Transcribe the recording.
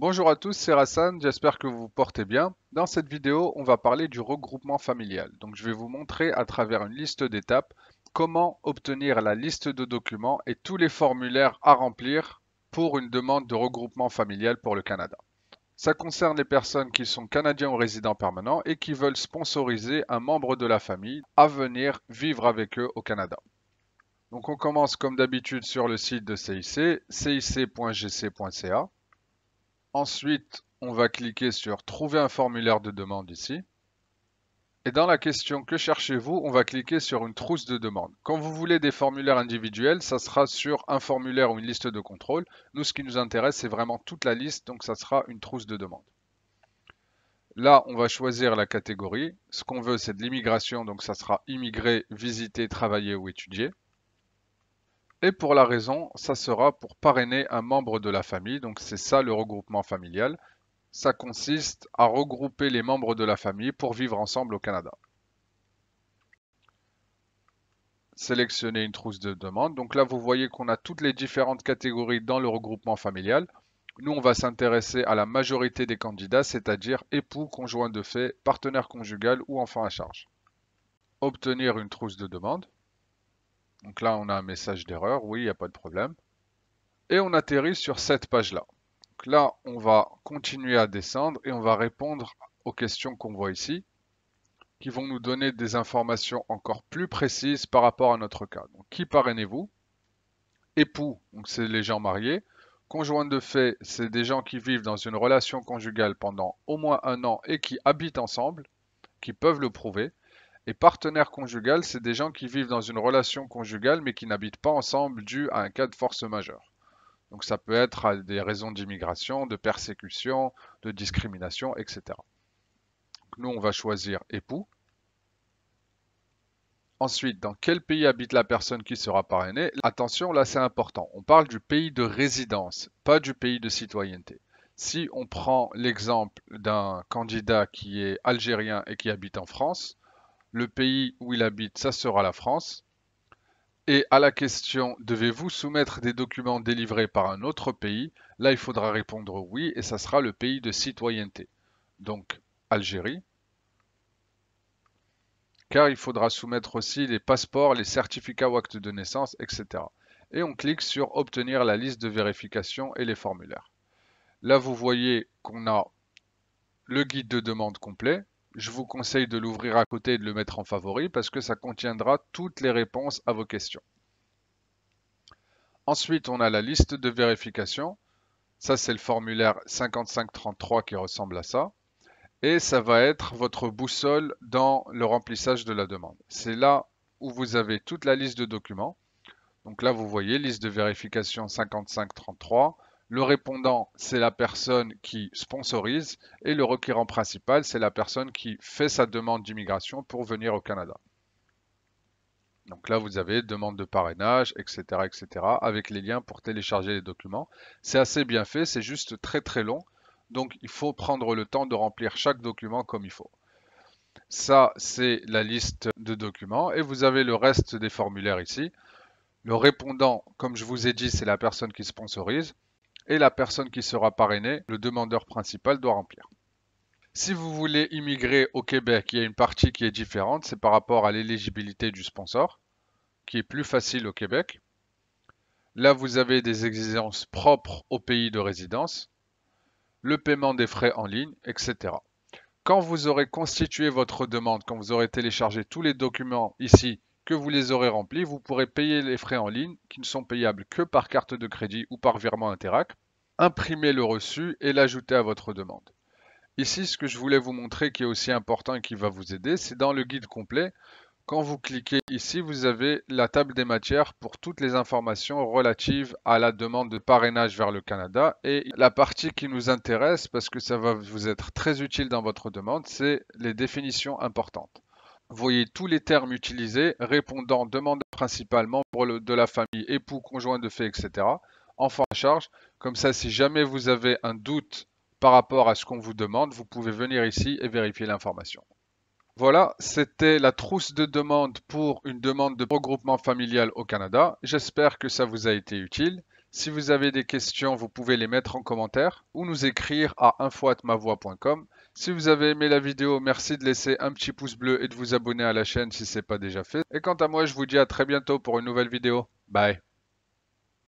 Bonjour à tous, c'est Rassan, j'espère que vous vous portez bien. Dans cette vidéo, on va parler du regroupement familial. Donc je vais vous montrer à travers une liste d'étapes comment obtenir la liste de documents et tous les formulaires à remplir pour une demande de regroupement familial pour le Canada. Ça concerne les personnes qui sont canadiens ou résidents permanents et qui veulent sponsoriser un membre de la famille à venir vivre avec eux au Canada. Donc on commence comme d'habitude sur le site de CIC, cic.gc.ca. Ensuite, on va cliquer sur Trouver un formulaire de demande ici. Et dans la question Que cherchez-vous, on va cliquer sur une trousse de demande. Quand vous voulez des formulaires individuels, ça sera sur un formulaire ou une liste de contrôle. Nous, ce qui nous intéresse, c'est vraiment toute la liste, donc ça sera une trousse de demande. Là, on va choisir la catégorie. Ce qu'on veut, c'est de l'immigration, donc ça sera immigré, visiter, travailler ou étudier. Et pour la raison, ça sera pour parrainer un membre de la famille, donc c'est ça le regroupement familial. Ça consiste à regrouper les membres de la famille pour vivre ensemble au Canada. Sélectionnez une trousse de demande. Donc là, vous voyez qu'on a toutes les différentes catégories dans le regroupement familial. Nous, on va s'intéresser à la majorité des candidats, c'est-à-dire époux, conjoint de fait, partenaire conjugal ou enfant à charge. Obtenir une trousse de demande. Donc là, on a un message d'erreur. Oui, il n'y a pas de problème. Et on atterrit sur cette page-là. Donc là, on va continuer à descendre et on va répondre aux questions qu'on voit ici, qui vont nous donner des informations encore plus précises par rapport à notre cas. Donc, qui parrainez-vous? Époux, donc c'est les gens mariés. Conjoint de fait, c'est des gens qui vivent dans une relation conjugale pendant au moins un an et qui habitent ensemble, qui peuvent le prouver. Et partenaire conjugal, c'est des gens qui vivent dans une relation conjugale mais qui n'habitent pas ensemble dû à un cas de force majeure. Donc ça peut être à des raisons d'immigration, de persécution, de discrimination, etc. Donc, nous, on va choisir époux. Ensuite, dans quel pays habite la personne qui sera parrainée? Attention, là c'est important. On parle du pays de résidence, pas du pays de citoyenneté. Si on prend l'exemple d'un candidat qui est algérien et qui habite en France, le pays où il habite, ça sera la France. Et à la question, devez-vous soumettre des documents délivrés par un autre pays? Là, il faudra répondre oui et ça sera le pays de citoyenneté. Donc, Algérie. Car il faudra soumettre aussi les passeports, les certificats ou actes de naissance, etc. Et on clique sur Obtenir la liste de vérification et les formulaires. Là, vous voyez qu'on a le guide de demande complet. Je vous conseille de l'ouvrir à côté et de le mettre en favori parce que ça contiendra toutes les réponses à vos questions. Ensuite, on a la liste de vérification. Ça, c'est le formulaire 5533 qui ressemble à ça. Et ça va être votre boussole dans le remplissage de la demande. C'est là où vous avez toute la liste de documents. Donc là, vous voyez, liste de vérification 5533. Le répondant, c'est la personne qui sponsorise et le requérant principal, c'est la personne qui fait sa demande d'immigration pour venir au Canada. Donc là, vous avez demande de parrainage, etc., etc., avec les liens pour télécharger les documents. C'est assez bien fait, c'est juste très très long. Donc il faut prendre le temps de remplir chaque document comme il faut. Ça, c'est la liste de documents et vous avez le reste des formulaires ici. Le répondant, comme je vous ai dit, c'est la personne qui sponsorise et la personne qui sera parrainée, le demandeur principal doit remplir. Si vous voulez immigrer au Québec, il y a une partie qui est différente, c'est par rapport à l'éligibilité du sponsor, qui est plus facile au Québec. Là, vous avez des exigences propres au pays de résidence, le paiement des frais en ligne, etc. Quand vous aurez constitué votre demande, quand vous aurez téléchargé tous les documents ici, que vous les aurez remplis, vous pourrez payer les frais en ligne qui ne sont payables que par carte de crédit ou par virement Interac, imprimer le reçu et l'ajouter à votre demande. Ici, ce que je voulais vous montrer qui est aussi important et qui va vous aider, c'est dans le guide complet. Quand vous cliquez ici, vous avez la table des matières pour toutes les informations relatives à la demande de parrainage vers le Canada. Et la partie qui nous intéresse, parce que ça va vous être très utile dans votre demande, c'est les définitions importantes. Vous voyez tous les termes utilisés, répondant, demandeur principal, membre de la famille, époux, conjoint de fait, etc. Enfant à charge. Comme ça, si jamais vous avez un doute par rapport à ce qu'on vous demande, vous pouvez venir ici et vérifier l'information. Voilà, c'était la trousse de demande pour une demande de regroupement familial au Canada. J'espère que ça vous a été utile. Si vous avez des questions, vous pouvez les mettre en commentaire ou nous écrire à info@mavoix.com. Si vous avez aimé la vidéo, merci de laisser un petit pouce bleu et de vous abonner à la chaîne si ce n'est pas déjà fait. Et quant à moi, je vous dis à très bientôt pour une nouvelle vidéo. Bye.